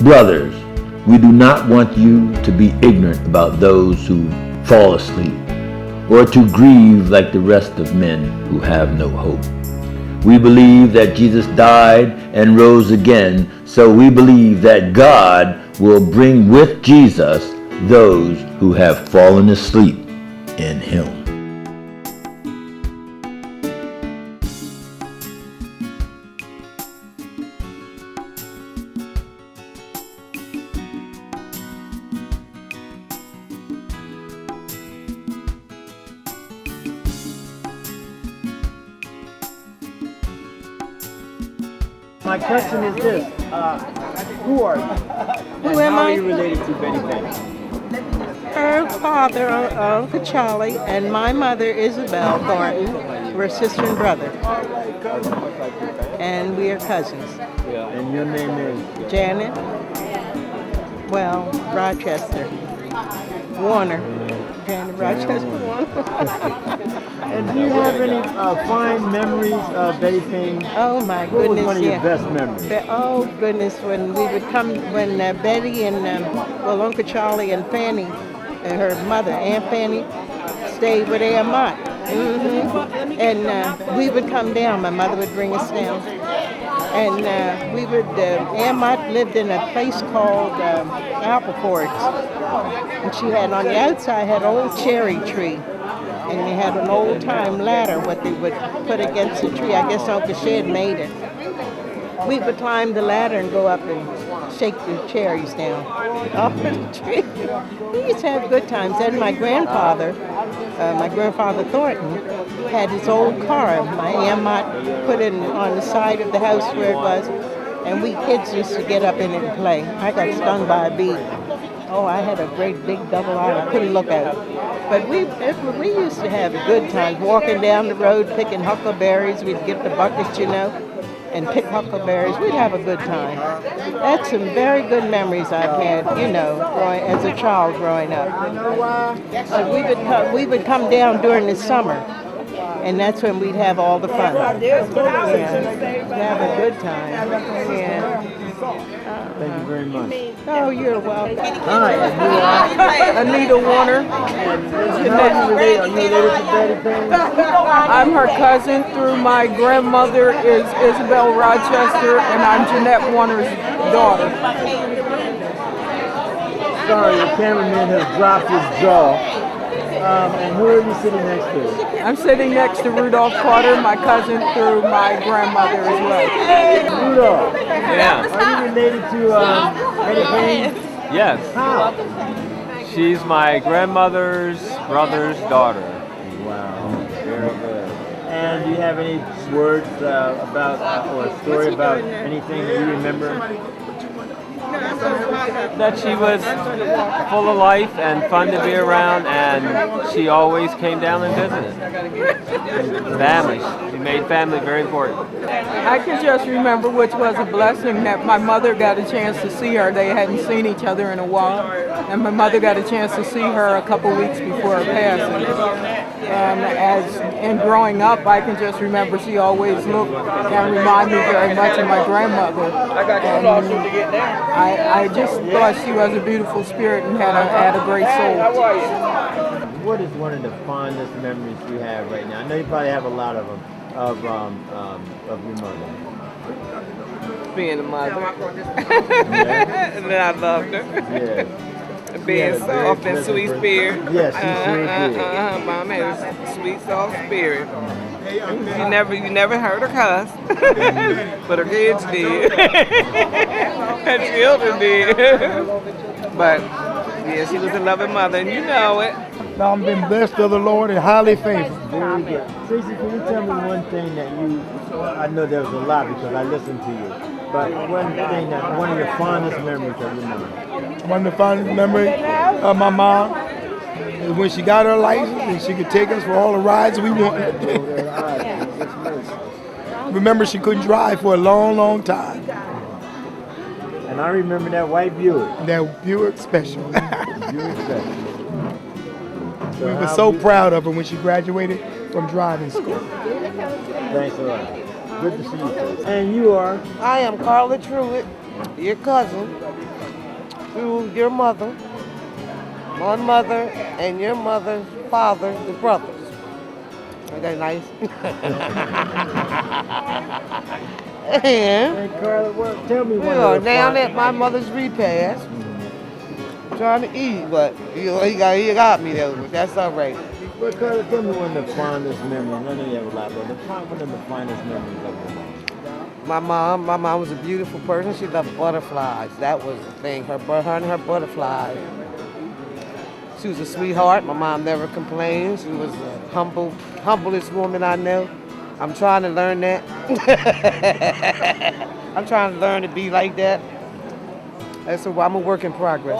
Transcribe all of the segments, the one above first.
Brothers, we do not want you to be ignorant about those who fall asleep, or to grieve like the rest of men who have no hope. We believe that Jesus died and rose again, so we believe that God will bring with Jesus those who have fallen asleep in him. My question is this, who are you? Who am How I? are you related to Betty Payne? Her father, Uncle Charlie, and my mother, Isabel Thornton, we're sister and brother. And we are cousins. Yeah. And your name is? Janet, well, Rochester, Warner. Janet Rochester Warner. And do you have any fine memories of Betty Payne? Oh my What was goodness, one of yeah. your best memories? Oh goodness, when we would come, when Betty and, well, Uncle Charlie and Fanny, her mother, Aunt Fanny, stayed with Aunt Mott. And we would come down, my mother would bring us down. And we would, Aunt Mott lived in a place called Applefords. And she had, on the outside, had an old cherry tree. And they had an old time ladder, what they would put against the tree. I guess Uncle Shed made it. We would climb the ladder and go up and shake the cherries down off the tree. We used to have good times. Then my grandfather Thornton, had his old car. My Aunt Mott put it on the side of the house where it was, and we kids used to get up in it and play. I got stung by a bee. Oh, I had a great big double eye. I couldn't look at it. But we used to have good times, walking down the road, picking huckleberries. We'd get the buckets, and pick huckleberries. We'd have a good time. That's some very good memories I've had, as a child growing up. We would come down during the summer, and that's when we'd have all the fun. Yeah, have a good time. Yeah. Thank you very much. Oh, you're welcome. Hi, and Anita Warner. are you related to Betty Payne? I'm her cousin through my grandmother is Isabel Rochester, and I'm Jeanette Warner's daughter. Sorry, the cameraman has dropped his jaw. And who are you sitting next to? I'm sitting next to Rudolph Carter, my cousin through my grandmother as well. Rudolph, Yeah. are you related to Betty Payne? Yes. How? She's my grandmother's brother's daughter. Wow, very good. And do you have any words about or a story about anything that you remember? That she was full of life and fun to be around, and she always came down and visited. Family. She made family very important. I can just remember, which was a blessing, that my mother got a chance to see her. They hadn't seen each other in a while, and my mother got a chance to see her a couple weeks before her passing. And growing up, I can just remember she always looked and reminded me very much of my grandmother. I just thought she was a beautiful spirit and had a great soul. What is one of the fondest memories you have right now? I know you probably have a lot of them of your mother. Being a mother. And then I loved her. Yes. Being soft and sweet spirit. Yes, she's sweet. Mom had a sweet, soft spirit. You never heard her cuss, but her kids did. Her children did. But yeah, she was a loving mother, and you know it. I've been blessed of the Lord and highly favored. Very good. Tracy, can you tell me one thing that I know there was a lot because I listened to you, but one thing that one of your fondest memories of your mom? One of the fondest memories of my mom is when she got her license and she could take us for all the rides we wanted. Remember, she couldn't drive for a long, long time. And I remember that white Buick. That Buick Special. Buick Special. We were so proud of her when she graduated from driving school. Thanks a lot. Good to see you. And you are? I am Carla Truitt, your cousin through your mother, my mother, and your mother's father, the brothers. Ain't that nice? And Hey, Carla, well, tell me we one are of the down fun- at my mother's repast, trying to eat, but he got me though, but that's all right. Well, Carla, tell me one of the fondest memories. I know you have a lot, but one of the finest memories of your mom. My mom was a beautiful person. She loved butterflies. That was the thing. Her and her butterflies. She was a sweetheart. My mom never complained. She was the humblest woman I know. I'm trying to learn that. I'm trying to learn to be like that. I'm a work in progress.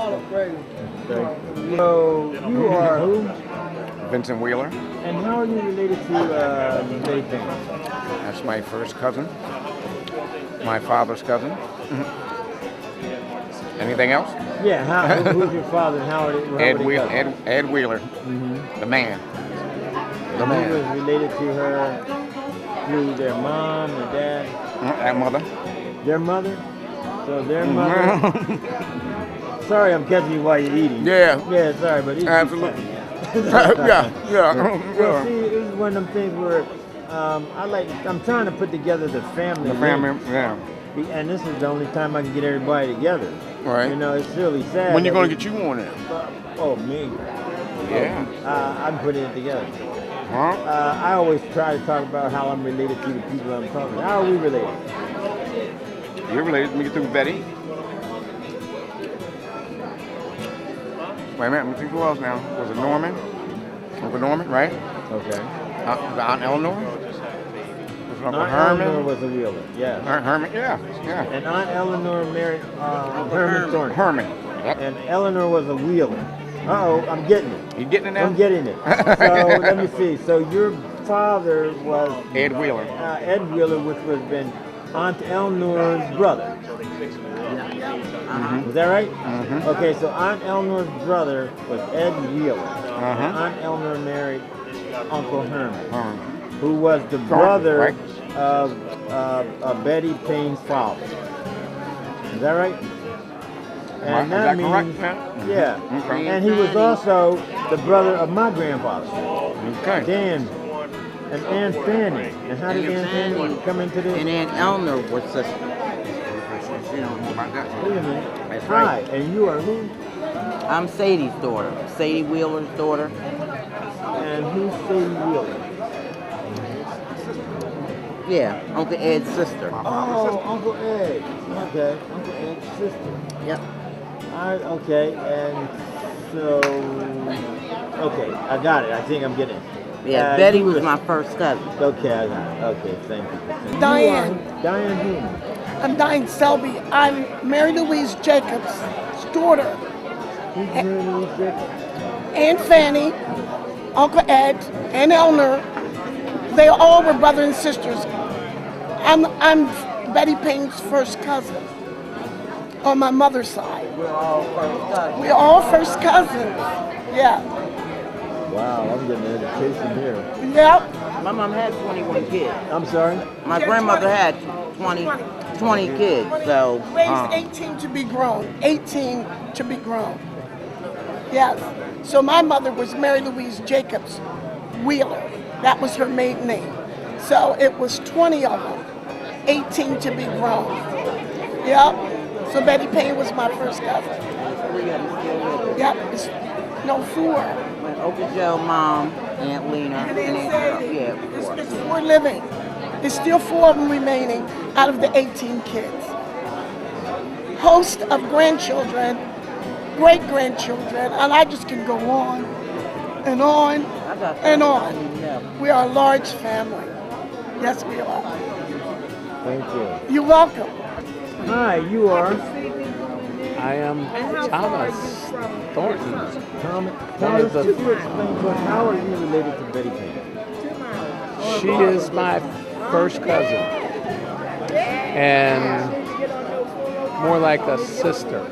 So you are who? Vincent Wheeler. And how are you related to Betty Payne? That's my first cousin. My father's cousin. Anything else? Yeah, who's your father and how are they? Ed Wheeler, the man. The He man. was related to her through their mom and dad. That mother. Their mother? So their mother. Sorry, I'm catching you while you're eating. Yeah. Yeah, sorry, but Absolutely. yeah. Yeah. Well, see, this is one of them things where I'm trying to put together the family. The family, link. yeah. And this is the only time I can get everybody together. Right. You know, it's really sad. When you that gonna we- get you on there? Oh, me. Yeah. I'm putting it together. Huh? I always try to talk about how I'm related to the people I'm talking to. How are we related? You're related to me through Betty. Wait a minute, let me think who else now. Was it Norman? Uncle Norman, right? Okay. Aunt Eleanor? Was it Uncle Aunt Herman? Eleanor was a Wheeler, yeah. Aunt Herman, yeah. And Aunt Eleanor married Herman Thornton. Herman. Yep. And Eleanor was a Wheeler. Uh-oh, I'm getting it. You getting it now? I'm getting it. So let me see. So your father was Ed Wheeler. Ed Wheeler, which would have been Aunt Eleanor's brother. Was that right? Okay, so Aunt Eleanor's brother was Ed Wheeler. Aunt Eleanor married Uncle Herman, who was the brother right? of Betty Payne's father. Is that right? And Is that correct, means, man? yeah. Okay. And he was also the brother of my grandfather, Okay. Dan and Aunt Fanny. And how did Aunt Fanny come into this? And Aunt Eleanor was sisters. Wait a minute. That's Hi, right. and you are who? I'm Sadie's daughter, Sadie Wheeler's daughter. And who's Sadie Wheeler? Yeah, Uncle Ed's sister. Oh, Uncle Ed. Okay, Uncle Ed's sister. Yep. Okay, and so, okay, I got it. I think I'm getting it. Yeah, Betty was my first cousin. Okay, I got it. Okay, thank you. Diane. You are Diane who? I'm Diane Selby. I'm Mary Louise Jacobs' daughter. Who's Mary Louise Jacobs? Aunt Fanny, Uncle Ed, and Eleanor. They all were brother and sisters. I'm Betty Payne's first cousin on my mother's side. We're all first cousins. We're all first cousins. Yeah. Wow, I'm getting an education here. Yep. My mom had 21 kids. I'm sorry? My Yeah, grandmother 20. had 20 kids, so. Raised 18 to be grown. 18 to be grown. Yes. So my mother was Mary Louise Jacobs Wheeler. That was her maiden name. So it was 20 of them. 18 to be grown. Yep. So Betty Payne was my first cousin. 3 of them still living. Yep. No, 4. My Uncle Joe, Mom, Aunt Lena, and Aunt Carol. Yeah, 4. It's 4 living. There's still 4 of them remaining out of the 18 kids. Host of grandchildren, great-grandchildren, and I just can go on and on and on. We are a large family. Yes, we are. Thank you. You're welcome. Hi, you are? I am Thomas Thornton. Thomas, could you explain to us, how are you related to Betty Payne? She is my first cousin, and more like a sister,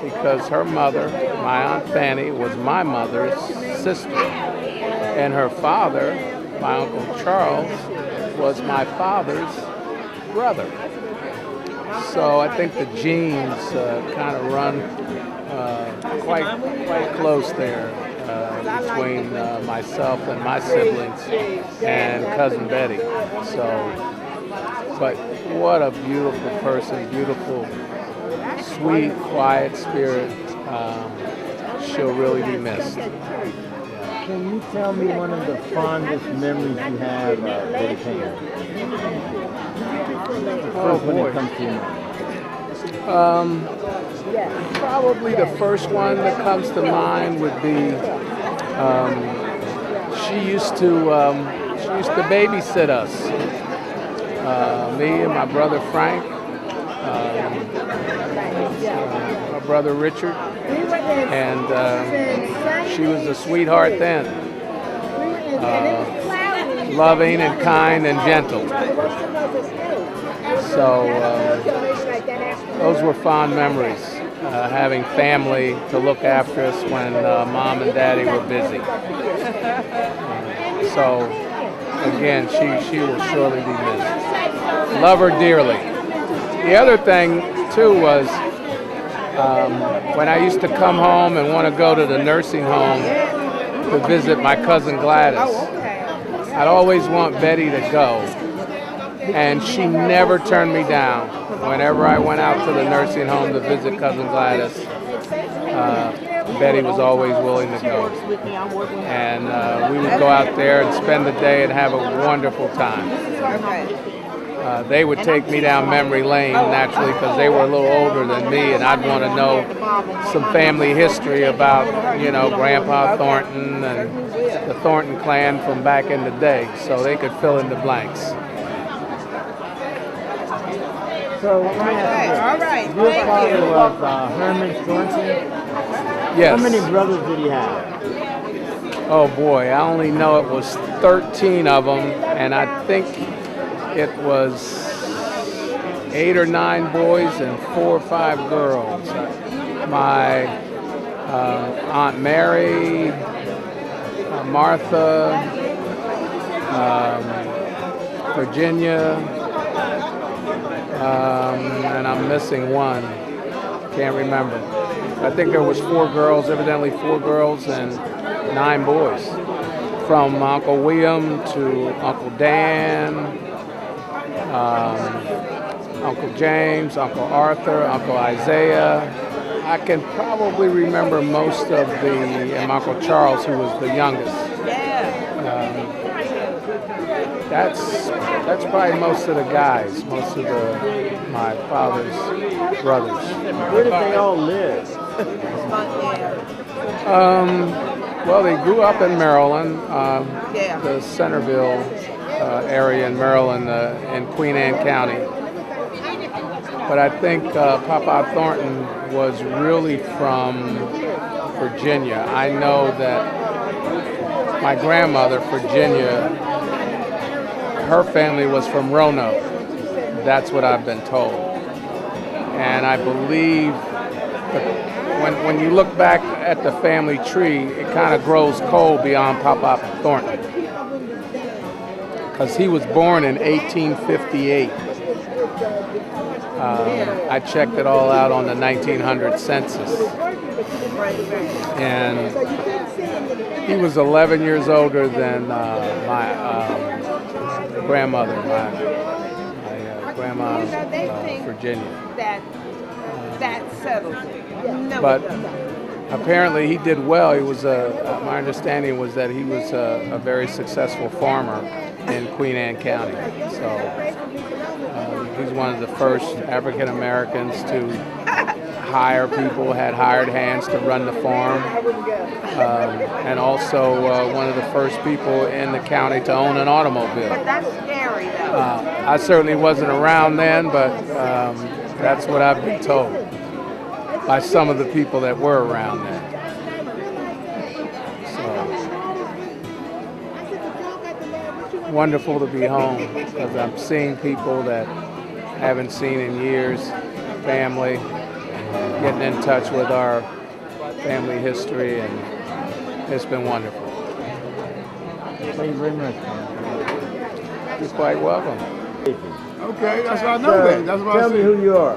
because her mother, my Aunt Fanny, was my mother's sister, and her father, my Uncle Charles, was my father's brother. So I think the genes kind of run quite close there between myself and my siblings and cousin Betty. So, but what a beautiful person, beautiful, sweet, quiet spirit. She'll really be missed. Can you tell me one of the fondest memories you have of Betty Payne? The first one that comes to your mind. Probably the first one that comes to mind would be she used to babysit us, me and my brother Frank, my brother Richard, and she was a sweetheart then, loving and kind and gentle. So those were fond memories, having family to look after us when Mom and Daddy were busy. So again, she will surely be missed. Love her dearly. The other thing too was when I used to come home and want to go to the nursing home to visit my cousin Gladys, I'd always want Betty to go, and she never turned me down. Whenever I went out to the nursing home to visit cousin Gladys, Betty was always willing to go. And we would go out there and spend the day and have a wonderful time. They would take me down memory lane naturally because they were a little older than me, and I'd want to know some family history about, you know, Grandpa Thornton and the Thornton clan from back in the day, so they could fill in the blanks. So, let me ask you this. Your father was Herman Thornton? Yes. How many brothers did he have? Oh boy, I only know it was 13 of them, and I think it was 8 or 9 boys and 4 or 5 girls. My Aunt Mary, Martha, Virginia, and I'm missing one. Can't remember. I think there was 4 girls, evidently 4 girls and 9 boys. From Uncle William to Uncle Dan, Uncle James, Uncle Arthur, Uncle Isaiah. I can probably remember most of and Uncle Charles, who was the youngest. That's probably most of the guys, most of my father's brothers. Where did they all live? Well, they grew up in Maryland, the Centerville area in Maryland, in Queen Anne County. But I think Papa Thornton was really from Virginia. I know that my grandmother, Virginia, her family was from Roanoke. That's what I've been told. And I believe that when you look back at the family tree, it kind of grows cold beyond Papa Thornton, because he was born in 1858. I checked it all out on the 1900 census. And he was 11 years older than my grandmother, my grandma, Virginia. That settles it. But apparently he did well. He was my understanding was that he was a very successful farmer in Queen Anne County. So he's one of the first African Americans to hire people, had hired hands to run the farm, and also one of the first people in the county to own an automobile. But that's scary, though. I certainly wasn't around then, but that's what I've been told by some of the people that were around then. So wonderful to be home, because I'm seeing people that I haven't seen in years, family, getting in touch with our family history, and it's been wonderful. Thank you very much. You're quite welcome. Okay, that's why I know So, that. That's why I tell me said. who you are.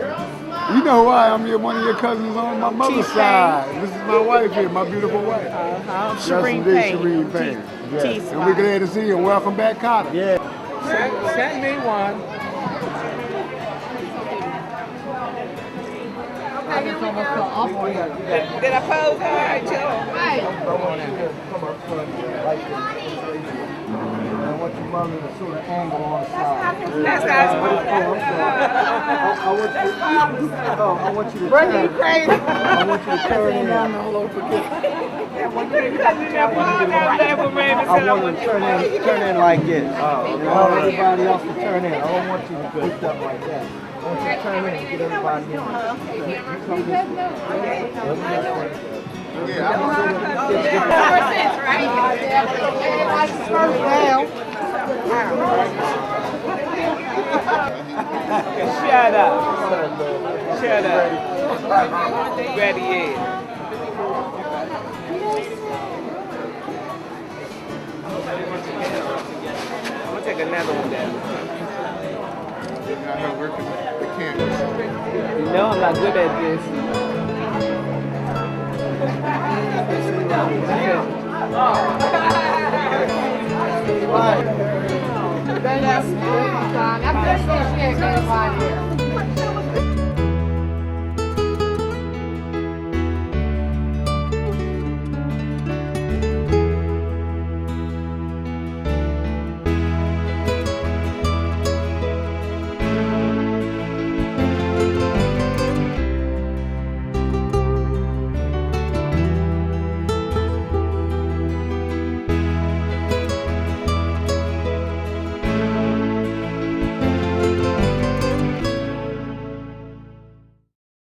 You know who I am. You're one of your cousins on my mother's side. This is my wife here, my beautiful wife. Shireen Yes, Payne. indeed, Shireen Payne. Yes. And we're glad to see you. Welcome back, Carter. Yeah. Send me one. Did I pose all right, Joe? I want your mother to sort of angle on the side. That's nice. I want you to Bring turn. you crazy. I want you to turn in. I want you to turn in like this. And all everybody else to turn in. I don't want you to pick up like that. I want you to turn in and get everybody in. Come this way. Shut up. Shut up. Ready is. I'm gonna take another one down. You know I'm not good at this. That's